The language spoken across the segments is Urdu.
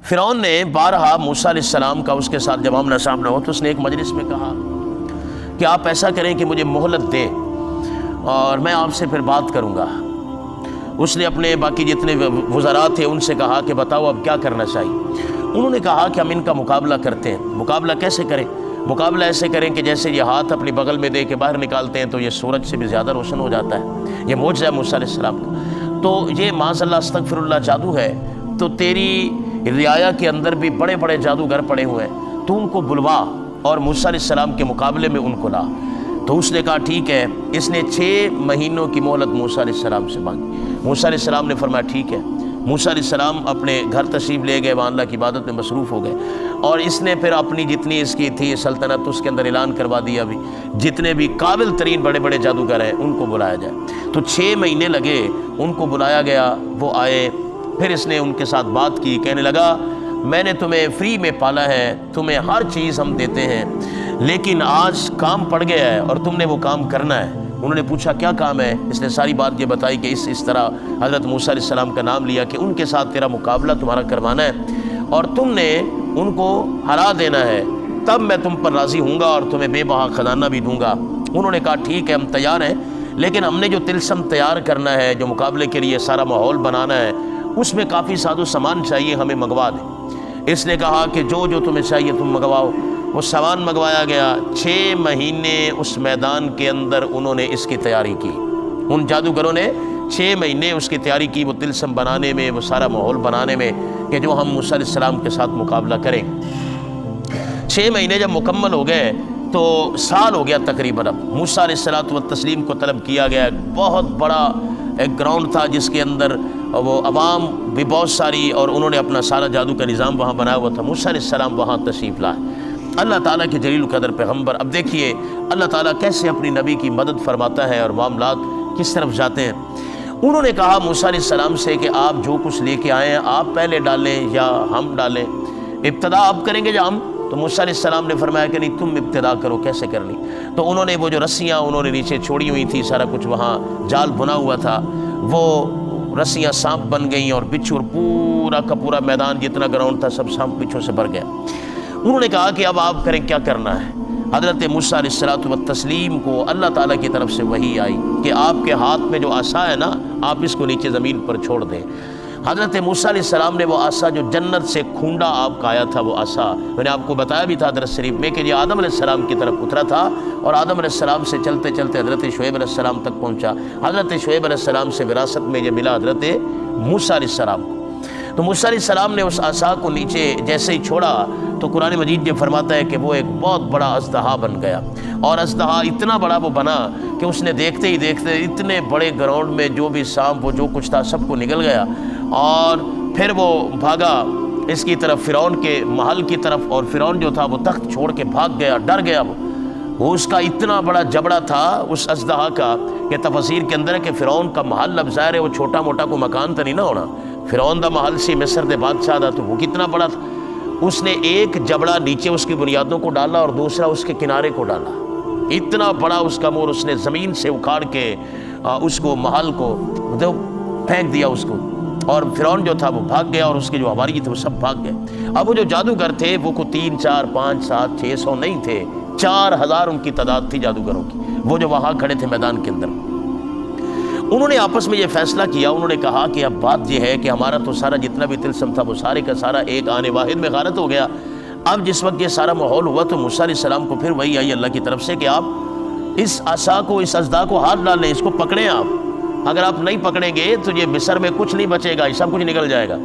فرعون نے بارہا موسیٰ علیہ السلام کا اس کے ساتھ جب آمنا سامنا ہو تو اس نے ایک مجلس میں کہا کہ آپ ایسا کریں کہ مجھے مہلت دیں اور میں آپ سے پھر بات کروں گا۔ اس نے اپنے باقی جتنے وزراء تھے ان سے کہا کہ بتاؤ اب کیا کرنا چاہیے۔ انہوں نے کہا کہ ہم ان کا مقابلہ کرتے ہیں۔ مقابلہ کیسے کریں؟ مقابلہ ایسے کریں کہ جیسے یہ ہاتھ اپنی بغل میں دے کے باہر نکالتے ہیں تو یہ سورج سے بھی زیادہ روشن ہو جاتا ہے۔ یہ معجزہ ہے موسیٰ علیہ السلام کا۔ تو یہ معاذ اللہ استغفر اللہ جادو ہے، تو تیری رعایا کے اندر بھی بڑے بڑے جادوگر پڑے ہوئے ہیں، تو ان کو بلوا اور موسیٰ علیہ السلام کے مقابلے میں ان کو لا۔ تو اس نے کہا ٹھیک ہے۔ اس نے 6 مہینوں کی مہلت موسیٰ علیہ السلام سے مانگی۔ موسیٰ علیہ السلام نے فرمایا ٹھیک ہے۔ موسیٰ علیہ السلام اپنے گھر تشریف لے گئے، وہاں اللہ کی عبادت میں مصروف ہو گئے، اور اس نے پھر اپنی جتنی اس کی تھی سلطنت اس کے اندر اعلان کروا دیا بھی جتنے بھی قابل ترین بڑے بڑے جادوگر ہیں ان کو بلایا جائے۔ تو 6 مہینے لگے، ان کو بلایا گیا، وہ آئے۔ پھر اس نے ان کے ساتھ بات کی، کہنے لگا میں نے تمہیں فری میں پالا ہے، تمہیں ہر چیز ہم دیتے ہیں، لیکن آج کام پڑ گیا ہے اور تم نے وہ کام کرنا ہے۔ انہوں نے پوچھا کیا کام ہے؟ اس نے ساری بات یہ بتائی کہ اس طرح حضرت موسیٰ علیہ السلام کا نام لیا کہ ان کے ساتھ تیرا مقابلہ تمہارا کروانا ہے اور تم نے ان کو ہرا دینا ہے، تب میں تم پر راضی ہوں گا اور تمہیں بے بہا خزانہ بھی دوں گا۔ انہوں نے کہا ٹھیک ہے ہم تیار ہیں، لیکن ہم نے جو طلسم تیار کرنا ہے، جو مقابلے کے لیے سارا ماحول بنانا ہے، اس میں کافی ساز و سامان چاہیے، ہمیں منگوا دیں۔ اس نے کہا کہ جو تمہیں چاہیے تم منگواؤ۔ وہ سامان منگوایا گیا۔ 6 مہینے اس میدان کے اندر انہوں نے اس کی تیاری کی۔ ان جادوگروں نے 6 مہینے اس کی تیاری کی، وہ طلسم بنانے میں، وہ سارا ماحول بنانے میں کہ جو ہم موسیٰ علیہ السلام کے ساتھ مقابلہ کریں۔ 6 مہینے جب مکمل ہو گئے تو سال ہو گیا تقریباً۔ اب موسیٰ علیہ الصلوۃ والتسلیم کو طلب کیا گیا۔ ایک بہت بڑا ایک گراؤنڈ تھا جس کے اندر وہ عوام بھی بہت ساری، اور انہوں نے اپنا سارا جادو کا نظام وہاں بنایا ہوا تھا۔ موسیٰ علیہ السلام وہاں تشریف لائے۔ اللہ تعالیٰ کے جلیل القدر پیغمبر، اب دیکھیے اللہ تعالیٰ کیسے اپنی نبی کی مدد فرماتا ہے اور معاملات کس طرف جاتے ہیں۔ انہوں نے کہا موسیٰ علیہ السلام سے کہ آپ جو کچھ لے کے آئے ہیں آپ پہلے ڈالیں یا ہم ڈالیں؟ ابتدا آپ کریں گے یا ہم؟ تو موسیٰ علیہ السلام نے فرمایا کہ نہیں تم ابتدا کرو، کیسے کرنی؟ تو انہوں نے وہ جو رسیاں انہوں نے نیچے چھوڑی ہوئی تھی، سارا کچھ وہاں جال بنا ہوا تھا، وہ رسیاں سانپ بن گئیں اور بچھو، اور پورا کا پورا میدان جتنا گراؤنڈ تھا سب سانپ بچھو سے بھر گیا۔ انہوں نے کہا کہ اب آپ کریں، کیا کرنا ہے؟ حضرت موسیٰ علیہ الصلوۃ والتسلیم کو اللہ تعالیٰ کی طرف سے وحی آئی کہ آپ کے ہاتھ میں جو عصا ہے نا، آپ اس کو نیچے زمین پر چھوڑ دیں۔ حضرت موسیٰ علیہ السلام نے وہ عصا جو جنت سے کھونڈا آپ کا آیا تھا، وہ عصا میں نے آپ کو بتایا بھی تھا درس شریف میں کہ یہ آدم علیہ السلام کی طرف اترا تھا، اور آدم علیہ السلام سے چلتے چلتے حضرت شعیب علیہ السلام تک پہنچا۔ حضرت شعیب علیہ السلام سے وراثت میں یہ ملا حضرت موسیٰ علیہ السلام کو۔ تو موسیٰ علیہ السلام نے اس عصا کو نیچے جیسے ہی چھوڑا تو قرآن مجید یہ فرماتا ہے کہ وہ ایک بہت بڑا اژدہا بن گیا، اور اژدہا اتنا بڑا وہ بنا کہ اس نے دیکھتے ہی دیکھتے اتنے بڑے گراؤنڈ میں جو بھی سانپ وہ جو کچھ تھا سب کو نگل گیا، اور پھر وہ بھاگا اس کی طرف فرعون کے محل کی طرف، اور فرعون جو تھا وہ تخت چھوڑ کے بھاگ گیا، ڈر گیا۔ وہ اس کا اتنا بڑا جبڑا تھا اس اژدہا کا کہ تفسیر کے اندر ہے کہ فرعون کا محل اب ظاہر ہے وہ چھوٹا موٹا کو مکان تو نہیں نہ ہونا، فرعون دا محل سی مصر دے بادشاہ دا، تو وہ کتنا بڑا تھا۔ اس نے ایک جبڑا نیچے اس کی بنیادوں کو ڈالا اور دوسرا اس کے کنارے کو ڈالا، اتنا بڑا اس کا مور اس نے زمین سے اکھاڑ کے اس کو محل کو پھینک دیا اس کو، اور فرعون جو تھا وہ بھاگ گیا اور اس کے جو حواریی تھے وہ سب بھاگ گئے۔ اب وہ جو جادوگر تھے وہ کو 3 4 5 7 600 نہیں تھے، 4000 ان کی تعداد تھی جادوگروں کی، وہ جو وہاں کھڑے تھے میدان کے اندر۔ انہوں نے آپس میں یہ فیصلہ کیا، انہوں نے کہا کہ اب بات یہ ہے کہ ہمارا تو سارا جتنا بھی طلسم تھا وہ سارے کا سارا ایک آنے واحد میں غارت ہو گیا۔ اب جس وقت یہ سارا ماحول ہوا تو موسیٰ علیہ السلام کو پھر وہی آئی اللہ کی طرف سے کہ آپ اس عصا کو، اس اژدہا کو ہاتھ ڈال لیں، اس کو پکڑیں آپ، اگر آپ نہیں پکڑیں گے تو یہ مصر میں کچھ نہیں بچے گا، یہ سب کچھ نکل جائے گا۔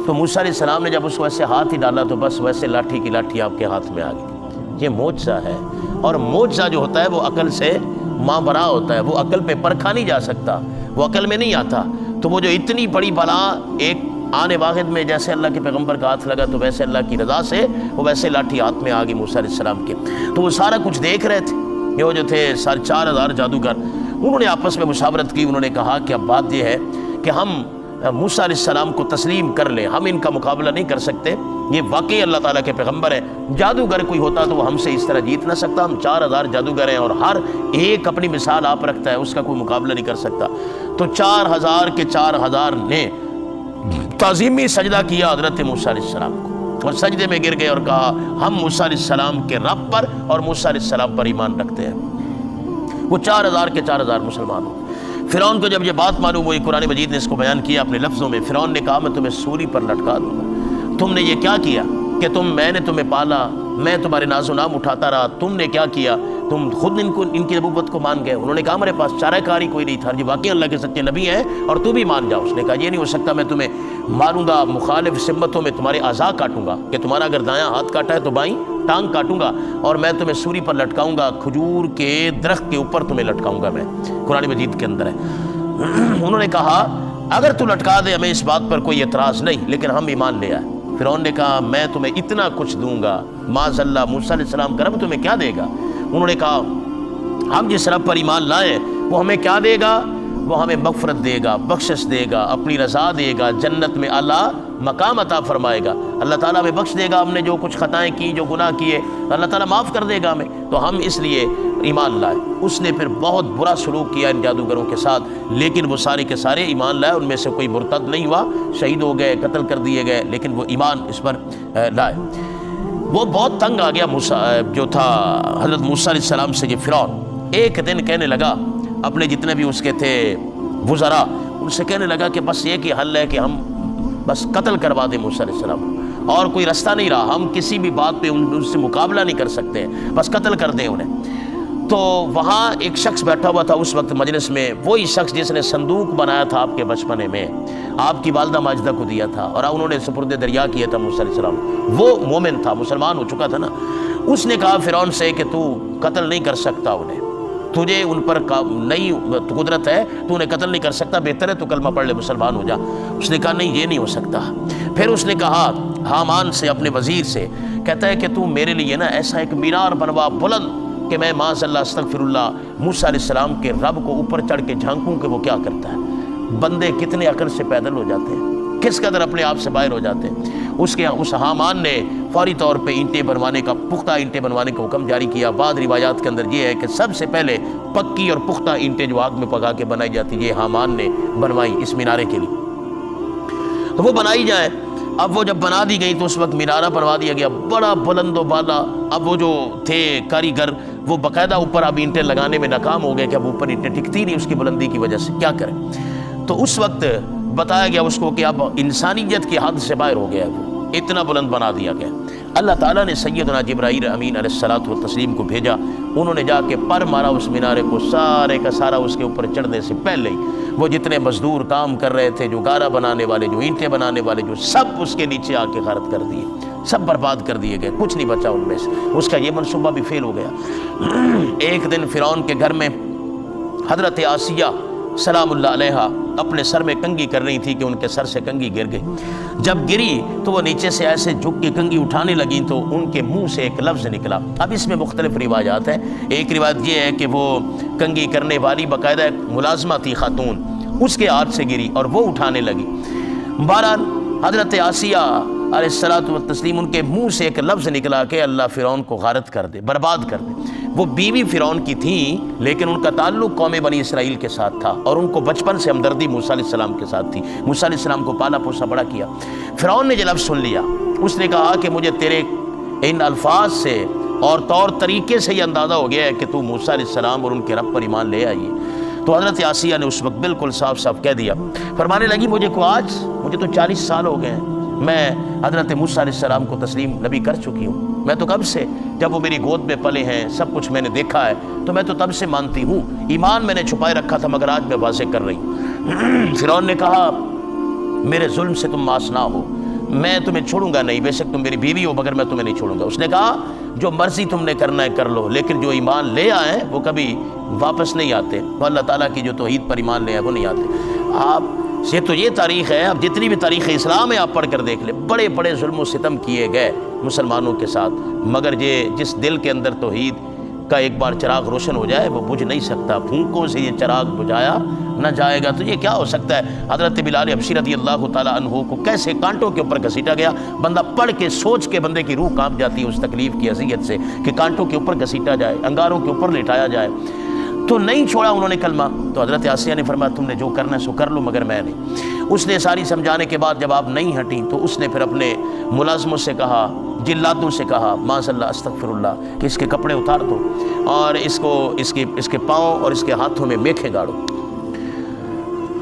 تو موسیٰ علیہ السلام نے جب اس کو ایسے ہاتھ ہی ڈالا تو بس ویسے لاٹھی کی لاٹھی آپ کے ہاتھ میں آ گئی۔ یہ معجزہ ہے، اور معجزہ جو ہوتا ہے وہ عقل سے مابرا ہوتا ہے، وہ عقل پہ پرکھا نہیں جا سکتا، وہ عقل میں نہیں آتا۔ تو وہ جو اتنی بڑی بلا ایک آنے واحد میں جیسے اللہ کے پیغمبر کا ہاتھ لگا تو ویسے اللہ کی رضا سے وہ ویسے لاٹھی ہاتھ میں آ گئی موسیٰ علیہ السلام کے۔ تو وہ سارا کچھ دیکھ رہے تھے، یہ وہ جو تھے 4000 جادوگر، انہوں نے آپس میں مشاورت کی۔ انہوں نے کہا کہ اب بات یہ ہے کہ ہم موسیٰ علیہ السلام کو تسلیم کر لیں، ہم ان کا مقابلہ نہیں کر سکتے، یہ واقعی اللہ تعالیٰ کے پیغمبر ہیں، جادوگر کوئی ہوتا تو وہ ہم سے اس طرح جیت نہ سکتا، ہم 4000 جادوگر ہیں اور ہر ایک اپنی مثال آپ رکھتا ہے، اس کا کوئی مقابلہ نہیں کر سکتا۔ تو 4000 کے 4000 نے تعظیمی سجدہ کیا حضرت موسیٰ علیہ السلام کو۔ اور سجدے میں گر گئے اور کہا ہم موسیٰ علیہ السلام کے رب پر اور موسیٰ علیہ السلام پر ایمان رکھتے ہیں۔ وہ 4000 کے 4000 مسلمان ہو۔ فرعون کو جب یہ بات معلوم ہوئی، قرآن مجید نے اس کو بیان کیا اپنے لفظوں میں۔ فرعون نے کہا میں تمہیں سولی پر لٹکا دوں گا۔ تم نے یہ کیا کیا کہ میں نے تمہیں پالا، میں تمہارے ناز و نام اٹھاتا رہا، تم نے کیا کیا؟ تم خود ان کی نبوت کو مان گئے۔ انہوں نے کہا ہمارے پاس چارہ کاری کوئی نہیں تھا، یہ واقعی اللہ کے سچے نبی ہیں اور تو بھی مان جاؤ۔ اس نے کہا یہ نہیں ہو سکتا، میں تمہیں ماروں گا، مخالف سمتوں میں تمہارے اعضاء کاٹوں گا، کہ تمہارا اگر دایاں ہاتھ کاٹا ہے تو بائیں ٹانگ کاٹوں گا، اور میں تمہیں سوری پر لٹکاؤں گا، کھجور کے درخت کے اوپر تمہیں لٹکاؤں گا میں۔ قرآن مجید کے اندر ہے۔ انہوں نے کہا اگر تو لٹکا دے ہمیں اس بات پر کوئی اعتراض نہیں، لیکن ہم ایمان لے آئے۔ فرعون نے کہا میں تمہیں اتنا کچھ دوں گا، معاذ اللہ موسیٰ علیہ السلام کا رب تمہیں کیا دے گا؟ انہوں نے کہا ہم جس رب پر ایمان لائیں وہ ہمیں کیا دے گا؟ وہ ہمیں مغفرت دے گا، بخشش دے گا، اپنی رضا دے گا، جنت میں اعلیٰ مقام عطا فرمائے گا۔ اللہ تعالیٰ ہمیں بخش دے گا، ہم نے جو کچھ خطائیں کی، جو گناہ کیے، اللہ تعالیٰ معاف کر دے گا ہمیں۔ تو ہم اس لیے ایمان لائے۔ اس نے پھر بہت برا سلوک کیا ان جادوگروں کے ساتھ، لیکن وہ سارے کے سارے ایمان لائے، ان میں سے کوئی مرتد نہیں ہوا، شہید ہو گئے، قتل کر دیے گئے، لیکن وہ ایمان اس پر لائے۔ وہ بہت تنگ آ گیا جو تھا حضرت موسیٰ علیہ السلام سے یہ فرعون۔ ایک دن کہنے لگا اپنے جتنے بھی اس کے تھے وزراء، ان سے کہنے لگا کہ بس ایک ہی حل ہے کہ ہم بس قتل کروا دیں موسیٰ علیہ السلام، اور کوئی رستہ نہیں رہا، ہم کسی بھی بات پہ ان سے مقابلہ نہیں کر سکتے، بس قتل کر دیں انہیں۔ تو وہاں ایک شخص بیٹھا ہوا تھا اس وقت مجلس میں، وہی شخص جس نے صندوق بنایا تھا آپ کے بچپنے میں، آپ کی والدہ ماجدہ کو دیا تھا اور انہوں نے سپرد دریا کیا تھا موسیٰ علیہ السلام، وہ مومن تھا، مسلمان ہو چکا تھا نا۔ اس نے کہا فرعون سے کہ تو قتل نہیں کر سکتا انہیں، تجھے ان پر نہیں قدرت ہے، تو انہیں قتل نہیں کر سکتا، بہتر ہے تو کلمہ پڑھ لے، مسلمان ہو جا۔ اس نے کہا نہیں یہ نہیں ہو سکتا۔ پھر اس نے کہا حامان سے، اپنے وزیر سے، کہتا ہے کہ تو میرے لیے نا ایسا ایک مینار بنوا بلند کہ میں معاذ اللہ استغفر اللہ موسیٰ علیہ السلام کے رب کو اوپر چڑھ کے جھانکوں کہ وہ کیا کرتا ہے۔ بندے کتنے عقل سے پیدل ہو جاتے ہیں، کس قدر اپنے آپ سے باہر ہو جاتے ہیں۔ اس حامان نے فوری طور پہ اینٹیں بنوانے کا، پختہ اینٹیں بنوانے کا حکم جاری کیا۔ بعض روایات کے اندر یہ ہے کہ سب سے پہلے پکی اور پختہ اینٹیں جو آگ میں پکا کے بنائی جاتی یہ حامان نے بنوائی اس مینارے کے لیے، تو وہ بنائی جائے۔ اب وہ جب بنا دی گئی تو اس وقت مینارہ بنوا دیا گیا بڑا بلند و بالا۔ اب وہ جو تھے کاریگر وہ باقاعدہ اوپر اب اینٹیں لگانے میں ناکام ہو گئے کہ اب اوپر اینٹیں ٹکتی نہیں اس کی بلندی کی وجہ سے، کیا کریں۔ تو اس وقت بتایا گیا اس کو کہ اب انسانیت کی حد سے باہر ہو گیا ہے، وہ اتنا بلند بنا دیا گیا۔ اللہ تعالیٰ نے سیدنا جبرائیل امین علیہ الصلاۃ والتسلیم کو بھیجا، انہوں نے جا کے پر مارا اس مینارے کو، سارے کا سارا اس کے اوپر چڑھنے سے پہلے ہی وہ جتنے مزدور کام کر رہے تھے، جو گارا بنانے والے، جو اینٹیں بنانے والے، جو سب اس کے نیچے آ کے غارت کر دیے، سب برباد کر دیے گئے، کچھ نہیں بچا ان میں سے۔ اس کا یہ منصوبہ بھی فیل ہو گیا۔ ایک دن فرعون کے گھر میں حضرت آسیہ سلام اللہ علیہا اپنے سر میں کنگھی کر رہی تھی کہ ان کے سر سے کنگھی گر گئی۔ جب گری تو وہ نیچے سے ایسے جھک کے کنگھی اٹھانے لگیں تو ان کے منہ سے ایک لفظ نکلا۔ اب اس میں مختلف روایات ہیں۔ ایک روایت یہ ہے کہ وہ کنگھی کرنے والی باقاعدہ ایک ملازمہ تھی خاتون، اس کے ہاتھ سے گری اور وہ اٹھانے لگی۔ بہرحال حضرت آسیہ علیہ الصلاۃ والتسلیم ان کے منہ سے ایک لفظ نکلا کہ اللہ فرعون کو غارت کر دے، برباد کر دے۔ وہ بیوی فرعون کی تھیں لیکن ان کا تعلق قوم بنی اسرائیل کے ساتھ تھا اور ان کو بچپن سے ہمدردی موسیٰ علیہ السلام کے ساتھ تھی، موسیٰ علیہ السلام کو پالا پوسا بڑا کیا۔ فرعون نے یہ لفظ سن لیا، اس نے کہا کہ مجھے تیرے ان الفاظ سے اور طور طریقے سے یہ اندازہ ہو گیا ہے کہ تو موسیٰ علیہ السلام اور ان کے رب پر ایمان لے آئیے۔ تو حضرت آسیہ نے اس وقت بالکل صاف صاف کہہ دیا، فرمانے لگی مجھے تو 40 سال ہو گئے ہیں، میں حضرت موسیٰ علیہ السلام کو تسلیم نبی کر چکی ہوں، میں تو کب سے، جب وہ میری گود میں پلے ہیں، سب کچھ میں نے دیکھا ہے، تو میں تو تب سے مانتی ہوں، ایمان میں نے چھپائے رکھا تھا مگر آج میں واضح کر رہی ہوں۔ فرعون نے کہا میرے ظلم سے تم ماس نہ ہو، میں تمہیں چھوڑوں گا نہیں، بے شک تم میری بیوی ہو مگر میں تمہیں نہیں چھوڑوں گا۔ اس نے کہا جو مرضی تم نے کرنا ہے کر لو، لیکن جو ایمان لے آئے وہ کبھی واپس نہیں آتے، وہ اللہ تعالیٰ کی جو توحید پر ایمان لے آئے وہ نہیں آتے۔ آپ سے تو یہ تاریخ ہے، اب جتنی بھی تاریخ اسلام ہے آپ پڑھ کر دیکھ لیں، بڑے بڑے ظلم و ستم کیے گئے مسلمانوں کے ساتھ، مگر یہ جس دل کے اندر توحید کا ایک بار چراغ روشن ہو جائے وہ بجھ نہیں سکتا، پھونکوں سے یہ چراغ بجھایا نہ جائے گا۔ تو یہ کیا ہو سکتا ہے؟ حضرت بلال حبشی رضی اللہ تعالیٰ عنہ کو کیسے کانٹوں کے اوپر گھسیٹا گیا، بندہ پڑھ کے سوچ کے بندے کی روح کانپ جاتی ہے اس تکلیف کی اذیت سے کہ کانٹوں کے اوپر گھسیٹا جائے، انگاروں کے اوپر لٹایا جائے۔ تو نہیں چھوڑا انہوں نے کلمہ۔ تو حضرت آسیہ نے فرمایا تم نے جو کرنا ہے سو کر لو مگر میں نہیں۔ اس نے ساری سمجھانے کے بعد جب آپ نہیں ہٹیں تو اس نے پھر اپنے ملازموں سے کہا، جلادوں سے کہا معاذ اللہ استغفر اللہ، کہ اس کے کپڑے اتار دو اور اس کے پاؤں اور اس کے ہاتھوں میں میکھیں گاڑو۔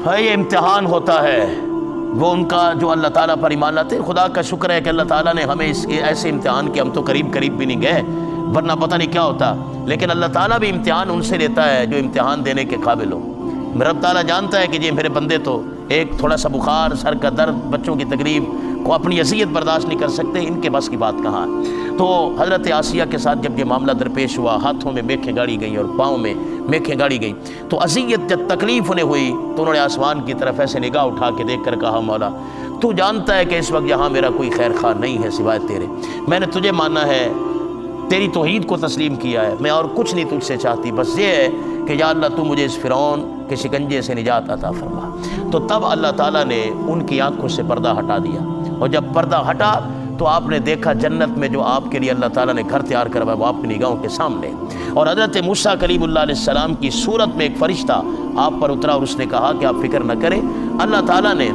ہے یہ امتحان ہوتا ہے وہ ان کا جو اللہ تعالیٰ پر ایمان لاتے۔ خدا کا شکر ہے کہ اللہ تعالیٰ نے ہمیں اس ایسے امتحان کے ہم تو قریب بھی نہیں گئے ورنہ پتہ نہیں کیا ہوتا، لیکن اللہ تعالیٰ بھی امتحان ان سے لیتا ہے جو امتحان دینے کے قابل ہو۔ رب تعالیٰ جانتا ہے کہ یہ میرے بندے تو ایک تھوڑا سا بخار، سر کا درد، بچوں کی تکلیف کو اپنی اذیت برداشت نہیں کر سکتے، ان کے بس کی بات کہاں ہے۔ تو حضرت آسیہ کے ساتھ جب یہ معاملہ درپیش ہوا، ہاتھوں میں میکھیں گاڑی گئیں اور پاؤں میں میکھیں گاڑی گئیں، تو اذیت جب تکلیف انہیں ہوئی تو انہوں نے آسمان کی طرف ایسے نگاہ اٹھا کے دیکھ کر کہا مولا تو جانتا ہے کہ اس وقت یہاں میرا کوئی خیر خواہ نہیں ہے سوائے تیرے، میں نے تجھے مانا ہے، تیری توحید کو تسلیم کیا ہے، میں اور کچھ نہیں تجھ سے چاہتی، بس یہ ہے کہ یا اللہ تو مجھے اس فرعون کے شکنجے سے نجات عطا فرما۔ تو تب اللہ تعالیٰ نے ان کی آنکھوں سے پردہ ہٹا دیا، اور جب پردہ ہٹا تو آپ نے دیکھا جنت میں جو آپ کے لیے اللہ تعالیٰ نے گھر تیار کروایا وہ آپ کی نگاہوں کے سامنے، اور حضرت موسیٰ کلیم اللہ علیہ السلام کی صورت میں ایک فرشتہ آپ پر اترا اور اس نے کہا کہ آپ فکر نہ کریں، اللہ تعالیٰ نے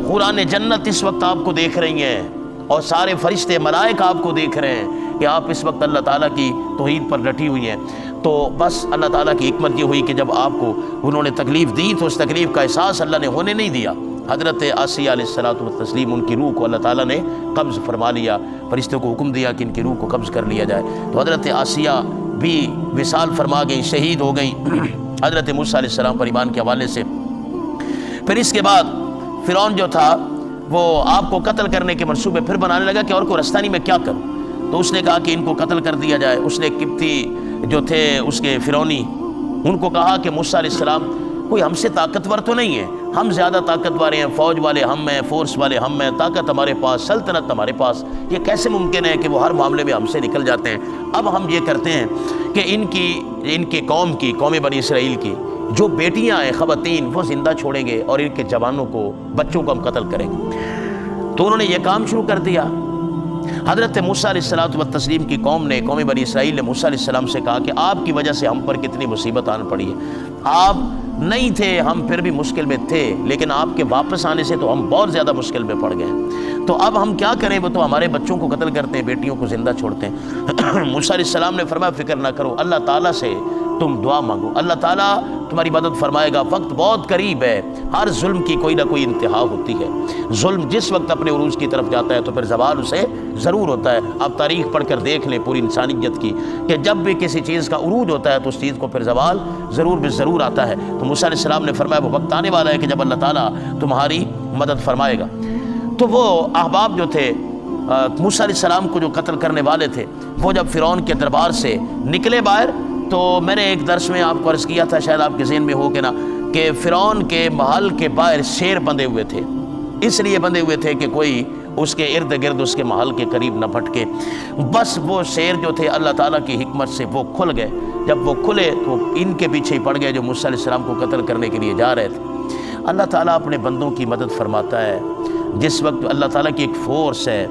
قرآن جنت اس وقت آپ کو دیکھ رہی ہیں اور سارے فرشتے ملائکہ آپ کو دیکھ رہے ہیں کہ آپ اس وقت اللہ تعالیٰ کی توحید پر ڈٹی ہوئی ہیں۔ تو بس اللہ تعالیٰ کی حکمت یہ ہوئی کہ جب آپ کو انہوں نے تکلیف دی تو اس تکلیف کا احساس اللہ نے ہونے نہیں دیا۔ حضرت آسیہ علیہ الصلوۃ والتسلیم ان کی روح کو اللہ تعالیٰ نے قبض فرما لیا، فرشتوں کو حکم دیا کہ ان کی روح کو قبض کر لیا جائے، تو حضرت آسیہ بھی وصال فرما گئیں، شہید ہو گئیں حضرت موسیٰ علیہ السلام پر ایمان کے حوالے سے۔ پھر اس کے بعد فرعون جو تھا وہ آپ کو قتل کرنے کے منصوبے پھر بنانے لگا کہ اور کوئی رستہ نہیں، میں کیا کروں؟ تو اس نے کہا کہ ان کو قتل کر دیا جائے۔ اس نے قبطی جو تھے اس کے فرعونی ان کو کہا کہ موسیٰ علیہ السلام کوئی ہم سے طاقتور تو نہیں ہے، ہم زیادہ طاقتور ہیں، فوج والے ہم ہیں، فورس والے ہم ہیں، طاقت ہمارے پاس، سلطنت ہمارے پاس، یہ کیسے ممکن ہے کہ وہ ہر معاملے میں ہم سے نکل جاتے ہیں؟ اب ہم یہ کرتے ہیں کہ ان کی قوم بنی اسرائیل کی جو بیٹیاں ہیں خواتین وہ زندہ چھوڑیں گے اور ان کے جوانوں کو، بچوں کو ہم قتل کریں گے۔ تو انہوں نے یہ کام شروع کر دیا۔ حضرت موسیٰ علیہ الصلوۃ والتسلیم کی قوم بنی اسرائیل نے موسیٰ علیہ السلام سے کہا کہ آپ کی وجہ سے ہم پر کتنی مصیبت آن پڑی ہے، آپ نہیں تھے ہم پھر بھی مشکل میں تھے، لیکن آپ کے واپس آنے سے تو ہم بہت زیادہ مشکل میں پڑ گئے، تو اب ہم کیا کریں؟ وہ تو ہمارے بچوں کو قتل کرتے ہیں، بیٹیوں کو زندہ چھوڑتے ہیں۔ موسیٰ علیہ السلام نے فرمایا فکر نہ کرو، اللہ تعالیٰ سے تم دعا مانگو، اللہ تعالیٰ تمہاری مدد فرمائے گا، وقت بہت قریب ہے۔ ہر ظلم کی کوئی نہ کوئی انتہا ہوتی ہے، ظلم جس وقت اپنے عروج کی طرف جاتا ہے تو پھر زوال اسے ضرور ہوتا ہے۔ آپ تاریخ پڑھ کر دیکھ لیں پوری انسانیت کی کہ جب بھی کسی چیز کا عروج ہوتا ہے تو اس چیز کو پھر زوال ضرور آتا ہے۔ تو موسیٰ علیہ السلام نے فرمایا وہ وقت آنے والا ہے کہ جب اللہ تعالیٰ تمہاری مدد فرمائے گا۔ تو وہ احباب جو تھے موسیٰ علیہ السلام کو جو قتل کرنے والے تھے، وہ جب فرعون کے دربار سے نکلے باہر، تو میں نے ایک درس میں آپ کو عرض کیا تھا، شاید آپ کے ذہن میں ہو کہ نہ، کہ فرعون کے محل کے باہر شیر بندھے ہوئے تھے، اس لیے بندھے ہوئے تھے کہ کوئی اس کے ارد گرد اس کے محل کے قریب نہ بھٹکے۔ بس وہ شیر جو تھے اللہ تعالیٰ کی حکمت سے وہ کھل گئے، جب وہ کھلے تو ان کے پیچھے ہی پڑ گئے جو موسیٰ علیہ السلام کو قتل کرنے کے لیے جا رہے تھے۔ اللہ تعالیٰ اپنے بندوں کی مدد فرماتا ہے۔ جس وقت اللہ تعالیٰ کی ایک فورس ہے،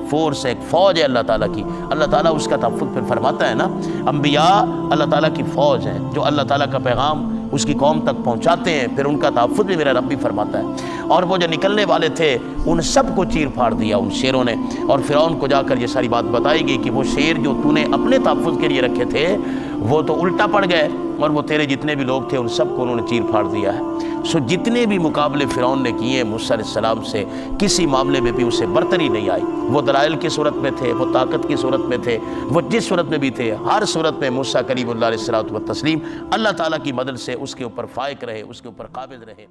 ایک فوج ہے اللہ تعالیٰ کی، اللہ تعالیٰ اس کا تحفظ پھر فرماتا ہے نا۔ انبیاء اللہ تعالیٰ کی فوج ہیں جو اللہ تعالیٰ کا پیغام اس کی قوم تک پہنچاتے ہیں، پھر ان کا تحفظ بھی میرا رب بھی فرماتا ہے۔ اور وہ جو نکلنے والے تھے ان سب کو چیر پھاڑ دیا ان شیروں نے، اور فرعون کو جا کر یہ ساری بات بتائی گئی کہ وہ شیر جو تو نے اپنے تحفظ کے لیے رکھے تھے وہ تو الٹا پڑ گئے، اور وہ تیرے جتنے بھی لوگ تھے ان سب کو انہوں نے چیر پھاڑ دیا ہے۔ سو جتنے بھی مقابلے فرعون نے کیے موسیٰ علیہ السلام سے، کسی معاملے میں بھی اسے برتری نہیں آئی۔ وہ دلائل کی صورت میں تھے، وہ طاقت کی صورت میں تھے، وہ جس صورت میں بھی تھے، ہر صورت میں موسیٰ کلیم اللہ علیہ الصلوۃ والتسلیم اللہ تعالیٰ کی مدد سے اس کے اوپر فائق رہے، اس کے اوپر قابض رہے۔